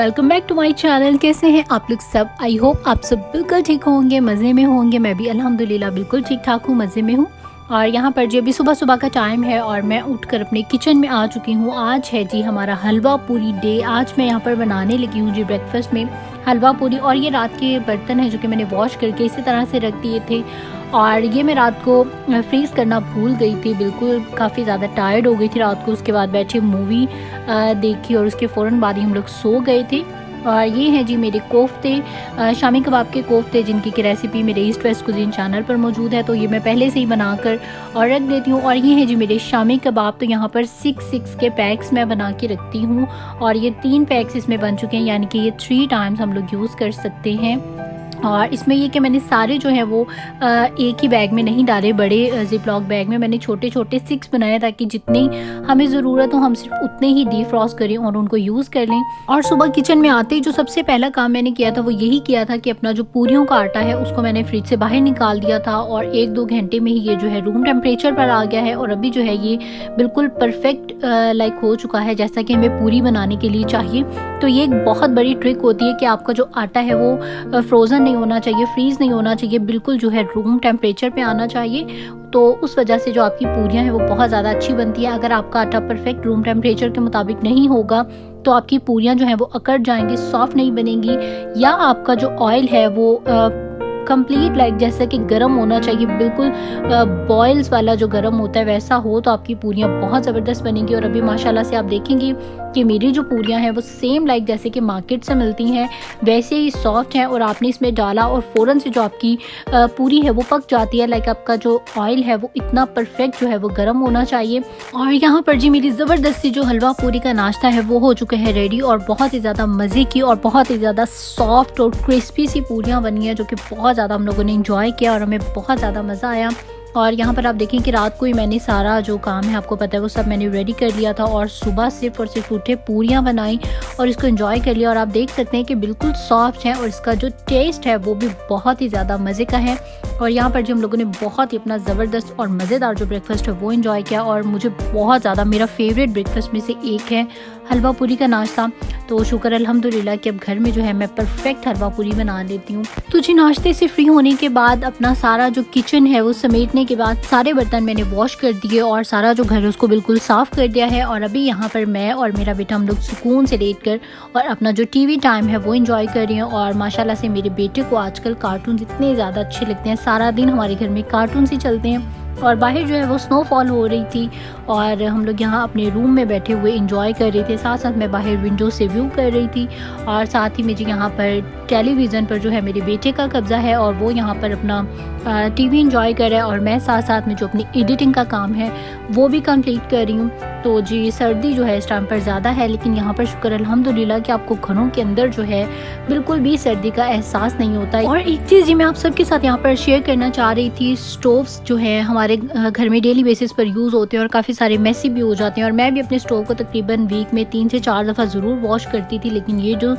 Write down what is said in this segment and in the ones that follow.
Welcome back to my channel. कैसे हैं आप लोग सब? आई होप आप सब बिल्कुल ठीक होंगे, मज़े में होंगे। मैं भी अल्हम्दुलिल्लाह बिल्कुल ठीक ठाक हूँ, मज़े में हूँ। और यहाँ पर जी अभी सुबह सुबह का टाइम है और मैं उठकर अपने किचन में आ चुकी हूँ। आज है जी हमारा हलवा पूरी डे। आज मैं यहाँ पर बनाने लगी हूँ जी ब्रेकफास्ट में हलवा पूरी। और ये रात के बर्तन हैं जो कि मैंने वॉश करके इसी तरह से रख दिए थे। और ये मैं रात को फ्रीज़ करना भूल गई थी, बिल्कुल काफ़ी ज़्यादा टायर्ड हो गई थी रात को। उसके बाद बैठे मूवी देखी और उसके फ़ौरन बाद ही हम लोग सो गए थे। और ये हैं जी मेरे कोफ्ते, शामी कबाब के कोफ्ते, जिनकी की रेसिपी मेरे ईस्ट वेस्ट कुजीन चैनल पर मौजूद है। तो ये मैं पहले से ही बनाकर और रख देती हूँ। और ये हैं जी मेरे शामी कबाब। तो यहाँ पर 6 के पैक्स मैं बना के रखती हूँ और ये 3 पैक्स इसमें बन चुके हैं, यानी कि ये 3 टाइम्स हम लोग यूज़ कर सकते हैं। और इसमें ये कि मैंने सारे जो है वो एक ही बैग में नहीं डाले, बड़े जिपलॉक बैग में मैंने छोटे छोटे 6 बनाए, ताकि जितनी हमें ज़रूरत हो हम सिर्फ उतने ही डीफ्रॉस्ट करें और उनको यूज़ कर लें। और सुबह किचन में आते ही जो सबसे पहला काम मैंने किया था वो यही किया था कि अपना जो पूरियों का आटा है उसको मैंने फ्रिज से बाहर निकाल दिया था। और 1-2 घंटे में ही ये जो है रूम टेम्परेचर पर आ गया है और अभी जो है ये बिल्कुल परफेक्ट लाइक हो चुका है, जैसा कि हमें पूरी बनाने के लिए चाहिए। तो ये एक बहुत बड़ी ट्रिक होती है कि आपका जो आटा है वो फ्रोज़न नहीं होना चाहिए, फ्रीज़ नहीं होना चाहिए, बिल्कुल जो है रूम टेम्परेचर पे आना चाहिए। तो उस वजह से जो आपकी पूरियां हैं वो बहुत ज़्यादा अच्छी बनती है। अगर आपका आटा परफेक्ट रूम टेम्परेचर के मुताबिक नहीं होगा तो आपकी पूरियां जो हैं वो अकड़ जाएंगी, सॉफ्ट नहीं बनेंगी, या आपका जो ऑयल है वो कंप्लीट लाइक जैसे कि गर्म होना चाहिए, बिल्कुल बॉयल्स वाला जो गर्म होता है वैसा हो, तो आपकी पूरियां बहुत ज़बरदस्त बनेंगी। और अभी माशाल्लाह से आप देखेंगे कि मेरी जो पूरियां हैं वो सेम लाइक जैसे कि मार्केट से मिलती हैं वैसे ही सॉफ्ट हैं। और आपने इसमें डाला और फ़ौरन से जो आपकी पूरी है वो पक जाती है। लाइक आपका जो ऑयल है वो इतना परफेक्ट जो है वो गर्म होना चाहिए। और यहाँ पर जी मेरी ज़बरदस्ती जो हलवा पूरी का नाश्ता है वो हो चुका है रेडी, और बहुत ही ज़्यादा मज़े की और बहुत ही ज़्यादा सॉफ्ट और क्रिस्पी सी पूरियाँ बनी हैं, जो कि बहुत ज़्यादा हम लोगों ने इंजॉय किया और हमें बहुत ज़्यादा मज़ा आया। और यहाँ पर आप देखें कि रात को ही मैंने सारा जो काम है आपको पता है वो सब मैंने रेडी कर लिया था, और सुबह सिर्फ और सिर्फ उठे पूरियाँ बनाई और इसको एंजॉय कर लिया। और आप देख सकते हैं कि बिल्कुल सॉफ्ट है और इसका जो टेस्ट है वो भी बहुत ही ज़्यादा मज़े का है। और यहाँ पर जो हम लोगों ने बहुत ही अपना ज़बरदस्त और मज़ेदार जो ब्रेकफास्ट है वो एंजॉय किया, और मुझे बहुत ज़्यादा मेरा फेवरेट ब्रेकफास्ट में से एक है हलवा पूरी का नाश्ता। तो शुक्र अल्हम्दुलिल्लाह कि अब घर में जो है मैं परफेक्ट हलवा पूरी बना लेती हूँ। तो जी नाश्ते से फ्री होने के बाद अपना सारा जो किचन है वो समेटने के बाद सारे बर्तन मैंने वॉश कर दिए और सारा जो घर है उसको बिल्कुल साफ़ कर दिया है। और अभी यहाँ पर मैं और मेरा बेटा हम लोग सुकून से लेट कर और अपना जो टीवी टाइम है वो एंजॉय कर रही हैं। और माशाल्लाह से मेरे बेटे को आजकल कार्टून इतने ज़्यादा अच्छे लगते हैं, सारा दिन हमारे घर में कार्टून ही चलते हैं। और बाहर जो है वो स्नोफॉल हो रही थी और हम लोग यहाँ अपने रूम में बैठे हुए एंजॉय कर रहे थे, साथ साथ मैं बाहर विंडो से व्यू कर रही थी। और साथ ही मुझे यहाँ पर टेलीविज़न पर जो है मेरे बेटे का कब्ज़ा है और वो यहाँ पर अपना टीवी एंजॉय कर रहा है, और मैं साथ साथ में जो अपनी एडिटिंग का काम है वो भी कंप्लीट कर रही हूँ। तो जी सर्दी जो है इस टाइम पर ज़्यादा है, लेकिन यहाँ पर शुक्र अल्हम्दुलिल्लाह कि आपको घरों के अंदर जो है बिल्कुल भी सर्दी का एहसास नहीं होता है। और एक चीज़ जी मैं आप सबके साथ यहाँ पर शेयर करना चाह रही थी, स्टोव्स जो है हमारे घर में डेली बेसिस पर यूज़ होते हैं और काफ़ी सारे मैसी भी हो जाते हैं। और मैं भी अपने स्टोव को तकरीबन वीक में 3 से 4 दफ़ा ज़रूर वॉश करती थी, लेकिन ये जो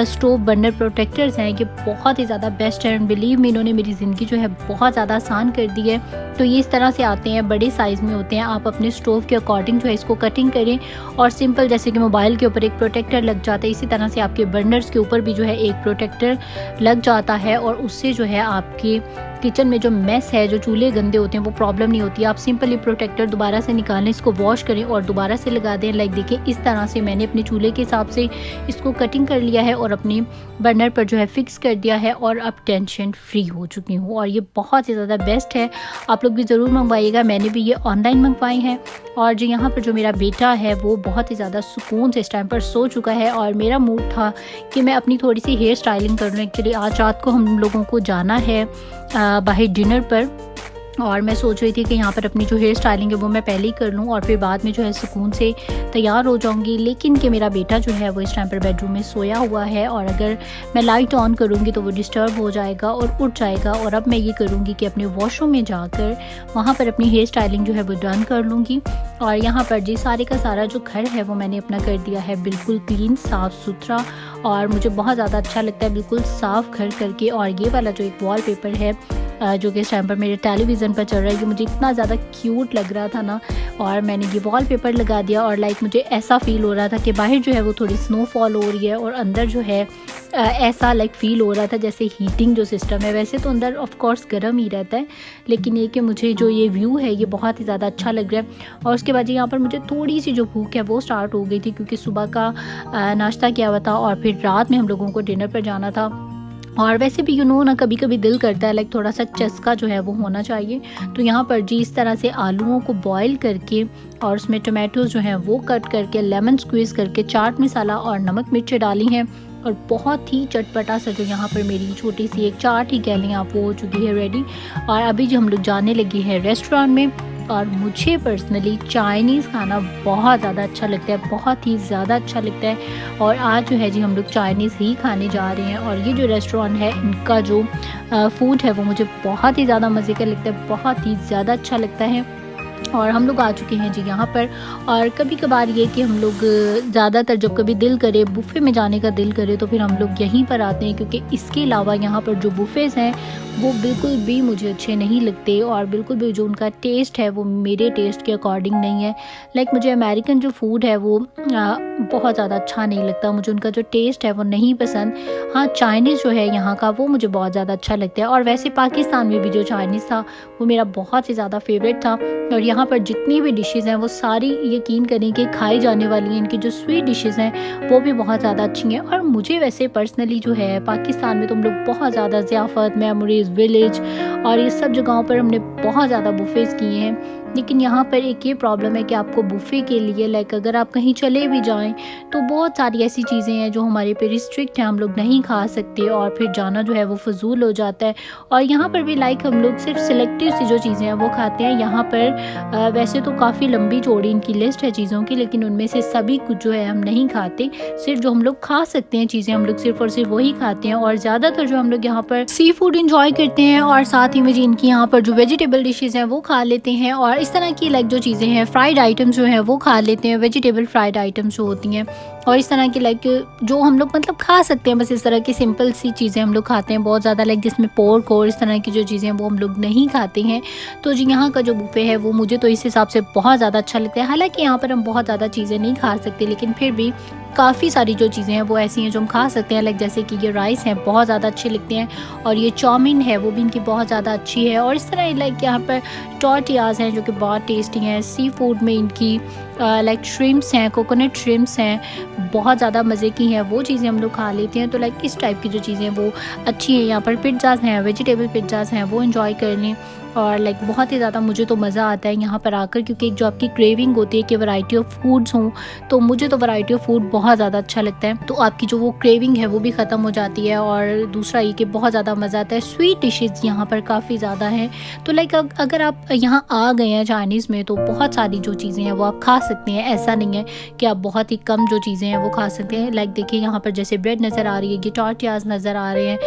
स्टोव बर्नर प्रोटेक्टर्स हैं ये बहुत ही ज़्यादा बेस्ट है, एंड बिलीव मी इन्होंने मेरी ज़िंदगी जो है बहुत ज़्यादा आसान कर दी है। तो ये इस तरह से आते हैं, बड़े साइज़ में होते हैं। आप अपने स्टोव के अकॉर्डिंग जो है इसको कटिंग करें, और सिंपल जैसे कि मोबाइल के ऊपर एक प्रोटेक्टर लग जाता है इसी तरह से आपके बर्नर्स के ऊपर भी जो है एक प्रोटेक्टर लग जाता है, और उससे जो है आपके किचन में जो मेस है, जो चूल्हे गंदे होते हैं वो प्रॉब्लम नहीं होती। आप सिंपली प्रोटेक्टर दोबारा से निकालें, इसको वॉश करें और दोबारा से लगा दें। लाइक देखिए इस तरह से मैंने अपने चूल्हे के हिसाब से इसको कटिंग कर लिया है और अपने बर्नर पर जो है फिक्स कर दिया है, और अब टेंशन फ्री हो चुकी हूँ। और ये बहुत ही ज़्यादा बेस्ट है, आप लोग भी ज़रूर मंगवाइएगा। मैंने भी ये ऑनलाइन मंगवाई हैं। और जो यहाँ पर जो मेरा बेटा है वो बहुत ही ज़्यादा सुकून से इस टाइम पर सो चुका है, और मेरा मूड था कि मैं अपनी थोड़ी सी हेयर स्टाइलिंग कर लूँ। एक्चुअली आज रात को हम लोगों को जाना है बाहर डिनर पर, और मैं सोच रही थी कि यहाँ पर अपनी जो हेयर स्टाइलिंग है वो मैं पहले ही कर लूँ और फिर बाद में जो है सुकून से तैयार हो जाऊँगी। लेकिन कि मेरा बेटा जो है वो इस टाइम पर बेडरूम में सोया हुआ है, और अगर मैं लाइट ऑन करूँगी तो वो डिस्टर्ब हो जाएगा और उठ जाएगा। और अब मैं ये करूँगी कि अपने वॉशरूम में जाकर वहाँ पर अपनी हेयर स्टाइलिंग जो है वो डन कर लूँगी। और यहाँ पर जी सारे का सारा जो घर है वो मैंने अपना कर दिया है बिल्कुल क्लीन, साफ़ सुथरा, और मुझे बहुत ज़्यादा अच्छा लगता है बिल्कुल साफ़ घर करके। और ये वाला जो एक वॉलपेपर है जो कि इस टाइम पर मेरे टेलीविज़न पर चल रहा है, कि मुझे इतना ज़्यादा क्यूट लग रहा था ना। और मैंने ये वॉलपेपर लगा दिया और लाइक मुझे ऐसा फ़ील हो रहा था कि बाहर जो है वो थोड़ी स्नोफॉल हो रही है और अंदर जो है ऐसा लाइक फ़ील हो रहा था जैसे हीटिंग जो सिस्टम है। वैसे तो अंदर ऑफ कोर्स गर्म ही रहता है, लेकिन ये कि मुझे जो ये व्यू है ये बहुत ही ज़्यादा अच्छा लग रहा है। और उसके बाद यहाँ पर मुझे थोड़ी सी जो भूख है वो स्टार्ट हो गई थी, क्योंकि सुबह का नाश्ता किया हुआ था और फिर रात में हम लोगों को डिनर पर जाना था। और वैसे भी ना कभी कभी दिल करता है लाइक थोड़ा सा चस्का जो है वो होना चाहिए। तो यहाँ पर जी इस तरह से आलूओं को बॉईल करके और उसमें टमाटोज जो हैं वो कट करके, लेमन स्क्वीज़ करके, चाट मसाला और नमक मिर्च डाली हैं और बहुत ही चटपटा सा जो यहाँ पर मेरी छोटी सी एक चाट ही कह लें आप, वो हो चुकी है रेडी। और अभी जो हम लोग जाने लगे हैं रेस्टोरेंट में। और मुझे पर्सनली चाइनीज़ खाना बहुत ज़्यादा अच्छा लगता है, बहुत ही ज़्यादा अच्छा लगता है। और आज जो है जी हम लोग चाइनीज़ ही खाने जा रहे हैं। और ये जो रेस्टोरेंट है इनका जो फूड है वो मुझे बहुत ही ज़्यादा मज़े का लगता है, बहुत ही ज़्यादा अच्छा लगता है। और हम लोग आ चुके हैं जी यहाँ पर। और कभी कभार ये कि हम लोग ज़्यादातर जब कभी दिल करे, बुफ़े में जाने का दिल करे, तो फिर हम लोग यहीं पर आते हैं, क्योंकि इसके अलावा यहाँ पर जो बुफ़ेज़ हैं वो बिल्कुल भी मुझे अच्छे नहीं लगते और बिल्कुल भी जो उनका टेस्ट है वो मेरे टेस्ट के अकॉर्डिंग नहीं है। लाइक मुझे अमेरिकन जो फूड है वो बहुत ज़्यादा अच्छा नहीं लगता, मुझे उनका जो टेस्ट है वो नहीं पसंद। हाँ, चाइनीज़ जो है यहाँ का वो मुझे बहुत ज़्यादा अच्छा लगता है। और वैसे पाकिस्तान में भी जो चाइनीज़ था वो मेरा बहुत ही ज़्यादा फेवरेट था। और यहाँ पर जितनी भी डिशेज़ हैं वो सारी यकीन करें कि खाई जाने वाली हैं। इनकी जो स्वीट डिशेज़ हैं वो भी बहुत ज़्यादा अच्छी हैं। और मुझे वैसे पर्सनली जो है पाकिस्तान में तो हम लोग बहुत ज़्यादा ज़ियाफ़त, मेमोरीज़, विलेज और ये सब जगहों पर हमने बहुत ज़्यादा बुफ़ेज़ किए हैं। लेकिन यहाँ पर एक ये प्रॉब्लम है कि आपको बुफ़े के लिए लाइक अगर आप कहीं चले भी जाएं तो बहुत सारी ऐसी चीज़ें हैं जो हमारे पे रिस्ट्रिक्ट हैं, हम लोग नहीं खा सकते और फिर जाना जो है वो फ़जूल हो जाता है। और यहाँ पर भी लाइक हम लोग सिर्फ सिलेक्टिव सी जो चीज़ें हैं वो खाते हैं। यहाँ पर वैसे तो काफ़ी लंबी चौड़ी इनकी लिस्ट है चीज़ों की, लेकिन उनमें से सभी कुछ जो है हम नहीं खाते। सिर्फ जो हम लोग खा सकते हैं चीज़ें हम लोग सिर्फ और सिर्फ वही खाते हैं। और ज़्यादातर जो हम लोग यहाँ पर सी फूड इंजॉय करते हैं और साथ ही में जी इनकी यहाँ पर जो वेजिटेबल डिशेज़ हैं वो खा लेते हैं। और इस तरह की लाइक जो चीज़ें हैं फ्राइड आइटम्स जो हैं वो खा लेते हैं, वेजिटेबल फ्राइड आइटम्स जो होती हैं। और इस तरह की लाइक जो हम लोग मतलब खा सकते हैं, बस इस तरह की सिंपल सी चीज़ें हम लोग खाते हैं। बहुत ज़्यादा लाइक जिसमें पोर्क और इस तरह की जो चीज़ें हैं वो हम लोग नहीं खाते हैं। तो जी यहाँ का जो बुफे है वो मुझे तो इस हिसाब से बहुत ज़्यादा अच्छा लगता है। हालांकि यहाँ पर हम बहुत ज़्यादा चीज़ें नहीं खा सकते, लेकिन फिर भी काफ़ी सारी जो चीज़ें हैं वो ऐसी हैं जो हम खा सकते हैं। लाइक जैसे कि ये राइस हैं बहुत ज़्यादा अच्छे लगते हैं और ये चाउमीन है वो भी इनकी बहुत ज़्यादा अच्छी है। और इस तरह लाइक यहाँ पर टॉर्टियाज़ हैं जो कि बहुत टेस्टी हैं। सी फूड में इनकी लाइक श्रिम्प्स हैं, कोकोनट श्रिम्प्स हैं, बहुत ज़्यादा मज़े की हैं, वो चीज़ें हम लोग खा लेते हैं। तो लाइक इस टाइप की जो चीज़ें वो अच्छी हैं। यहाँ पर पिज़्ज़ाज़ हैं, वेजिटेबल पिज़्ज़ाज़ हैं, वो इन्जॉय कर लें। और लाइक बहुत ही ज़्यादा मुझे तो मज़ा आता है यहाँ पर आकर, क्योंकि एक जो आपकी क्रेविंग होती है कि वैरायटी ऑफ फूड्स हों, तो मुझे तो वैरायटी ऑफ फूड बहुत ज़्यादा अच्छा लगता है। तो आपकी जो वो क्रेविंग है वो भी ख़त्म हो जाती है। और दूसरा ये कि बहुत ज़्यादा मज़ा आता है। स्वीट डिशेज़ यहाँ पर काफ़ी ज़्यादा हैं। तो लाइक अगर आप यहाँ आ गए हैं चाइनीज़ में तो बहुत सारी जो चीज़ें हैं वो आप खा सकते हैं। ऐसा नहीं है कि आप बहुत ही कम जो चीज़ें हैं वो खा सकते हैं। लाइक देखिए यहाँ पर जैसे ब्रेड नज़र आ रही है, ये टॉर्टियाज़ नज़र आ रहे हैं,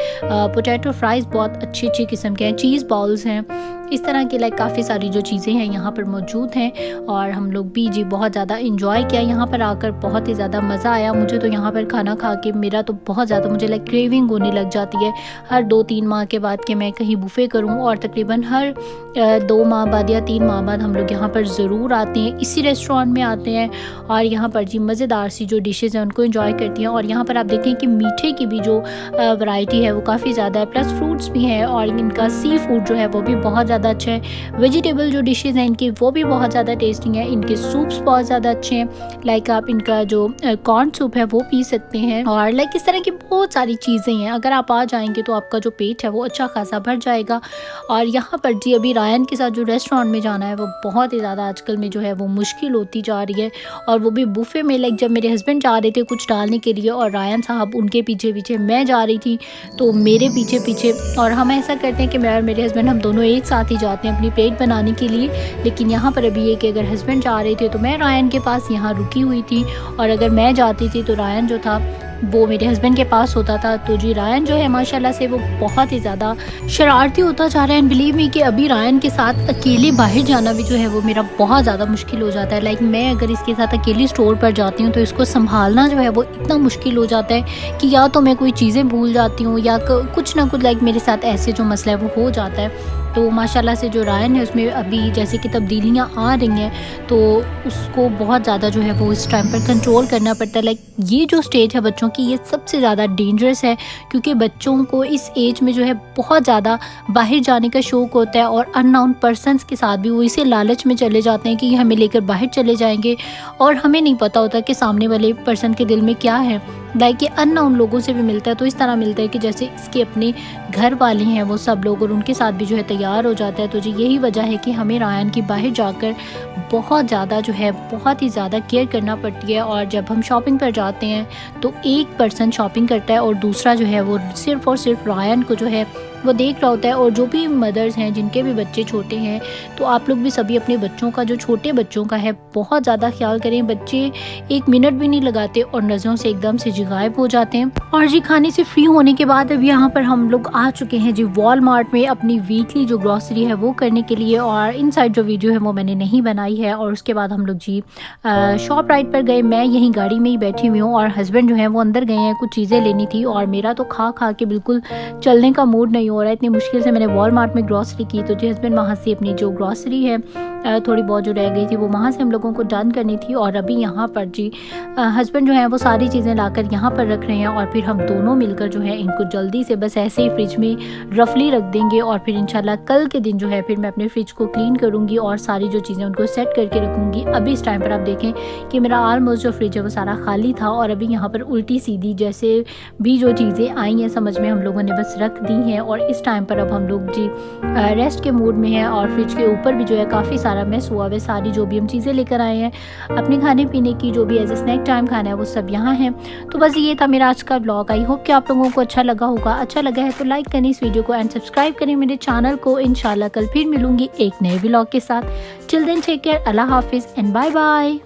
पोटैटो फ्राइज़ बहुत अच्छी किस्म के हैं, चीज़ बॉल्स हैं, इस तरह की लाइक काफ़ी सारी जो चीज़ें हैं यहाँ पर मौजूद हैं। और हम लोग भी जी बहुत ज़्यादा इंजॉय किया यहाँ पर आकर, बहुत ही ज़्यादा मज़ा आया। मुझे तो यहाँ पर खाना खा के मेरा तो बहुत ज़्यादा मुझे लाइक क्रेविंग होने लग जाती है हर 2-3 माह के बाद कि मैं कहीं बुफ़े करूँ। और तकरीबन हर 2 माह बाद या 3 माह बाद हम लोग यहाँ पर ज़रूर आते हैं, इसी रेस्टोरेंट में आते हैं और यहाँ पर जी मज़ेदार सी जो डिशेज़ हैं उनको इंजॉय करती हैं। और यहाँ पर आप देखें कि मीठे की भी जो वैरायटी है वो काफ़ी ज़्यादा है, प्लस फ्रूट्स भी हैं। और इनका सी फूड जो है वो भी बहुत ज़्यादा अच्छा है। वेजिटेबल जो डिशेज़ हैं इनकी वो भी बहुत ज़्यादा टेस्टी हैं। इनके सूप्स बहुत ज़्यादा अच्छे हैं। लाइक आप इनका जो कॉर्न सूप है वो पी सकते हैं। और लाइक इस तरह की बहुत सारी चीज़ें हैं, अगर आप आ जाएंगे तो आपका जो पेट है वो अच्छा खासा भर जाएगा। और यहाँ पर जी अभी रायन के साथ जो रेस्टोरेंट में जाना है वो बहुत ही ज़्यादा आजकल में जो है वो मुश्किल होती जा रही है। और वो भी बुफ़े में, लाइक जब मेरे हस्बैंड जा रहे थे कुछ डालने के लिए और रायन साहब उनके पीछे पीछे, मैं जा रही थी तो मेरे पीछे पीछे। और हम ऐसा करते हैं कि मैं और मेरे हस्बैंड हम दोनों एक साथ ही जाते हैं अपनी प्लेट बनाने के लिए। लेकिन यहाँ पर अभी ये कि अगर हस्बैंड जा रहे थे तो मैं रायन के पास यहाँ रुकी हुई थी, और अगर मैं जाती थी तो रायन जो था वो मेरे हस्बैंड के पास होता था। तो जी रायन जो है माशाल्लाह से वो बहुत ही ज़्यादा शरारती होता जा रहा है। एंड बिलीव मी कि अभी रायन के साथ अकेले बाहर जाना भी जो है वो मेरा बहुत ज़्यादा मुश्किल हो जाता है। लाइक मैं अगर इसके साथ अकेली स्टोर पर जाती हूँ तो इसको संभालना जो है वो इतना मुश्किल हो जाता है कि या तो मैं कोई चीज़ें भूल जाती हूँ या कुछ ना कुछ लाइक मेरे साथ ऐसे जो मसला है वो हो जाता है। तो माशाल्लाह से जो रायन है उसमें अभी जैसे कि तब्दीलियाँ आ रही हैं तो उसको बहुत ज़्यादा जो है वो इस टाइम पर कंट्रोल करना पड़ता है। लाइक ये जो स्टेज है बच्चों की ये सबसे ज़्यादा डेंजरस है, क्योंकि बच्चों को इस एज में जो है बहुत ज़्यादा बाहर जाने का शौक़ होता है और अननोन पर्सनस के साथ भी वो इसे लालच में चले जाते हैं कि हमें लेकर बाहर चले जाएंगे और हमें नहीं पता होता कि सामने वाले पर्सन के दिल में क्या है। लाइक ये अननोन लोगों से भी मिलता है तो इस तरह मिलता है कि जैसे इसके अपने घर वाले हैं वो सब लोग और उनके साथ भी जो है तैयार हो जाता है। तो जी यही वजह है कि हमें रायन की बाहर जाकर बहुत ज़्यादा जो है बहुत ही ज़्यादा केयर करना पड़ती है। और जब हम शॉपिंग पर जाते हैं तो एक पर्सन शॉपिंग करता है और दूसरा जो है वो सिर्फ़ और सिर्फ रायन को जो है वो देख रहा होता है। और जो भी मदर्स हैं जिनके भी बच्चे छोटे हैं तो आप लोग भी सभी अपने बच्चों का जो छोटे बच्चों का है बहुत ज़्यादा ख्याल करें। बच्चे एक मिनट भी नहीं लगाते और नज़रों से एकदम से जी गायब हो जाते हैं। और जी खाने से फ्री होने के बाद अब यहाँ पर हम लोग आ चुके हैं जी वॉलमार्ट में अपनी वीकली जो ग्रॉसरी है वो करने के लिए। और इनसाइड जो वीडियो है वो मैंने नहीं बनाई है। और उसके बाद हम लोग जी शॉप राइड पर गए। मैं यहीं गाड़ी में ही बैठी हुई हूँ और हस्बैंड जो है वो अंदर गए हैं, कुछ चीज़ें लेनी थी। और मेरा तो खा खा के बिल्कुल चलने का मूड नहीं हो रहा है, इतनी मुश्किल से मैंने वॉलमार्ट में ग्रॉसरी की। तो जी हस्बैंड वहाँ से अपनी जो ग्रॉसरी है थोड़ी बहुत जो रह गई थी वो वहाँ से हम लोगों को डन करनी थी। और अभी यहाँ पर जी हस्बैंड जो है वो सारी चीज़ें लाकर यहाँ पर रख रहे हैं और फिर हम दोनों मिलकर जो है इनको जल्दी से बस ऐसे ही फ्रिज में रफली रख देंगे। और फिर इंशाल्लाह कल के दिन जो है फिर मैं अपने फ्रिज को क्लीन करूँगी और सारी जो चीज़ें उनको सेट करके रखूँगी। अभी इस टाइम पर आप देखें कि मेरा ऑलमोस्ट जो फ्रिज है वो सारा खाली था और अभी यहाँ पर उल्टी सीधी जैसे भी जो चीज़ें आई हैं समझ में हम लोगों ने बस रख दी हैं। और इस टाइम पर अब हम लोग जी रेस्ट के मूड में हैं। और फ्रिज के ऊपर भी जो है काफ़ी सारा मैस हुआ है, सारी जो भी हम चीज़ें लेकर आए हैं अपने खाने पीने की जो भी एज ए स्नैक टाइम खाना है वो सब यहाँ है। तो बस ये था मेरा आज का व्लॉग। आई होप कि आप लोगों को अच्छा लगा होगा। अच्छा लगा है तो लाइक करें इस वीडियो को एंड सब्सक्राइब करें मेरे चैनल को। इंशाल्लाह कल फिर मिलूंगी एक नए व्लॉग के साथ। टिल देन टेक केयर, अल्लाह हाफिज़ एंड बाय बाय।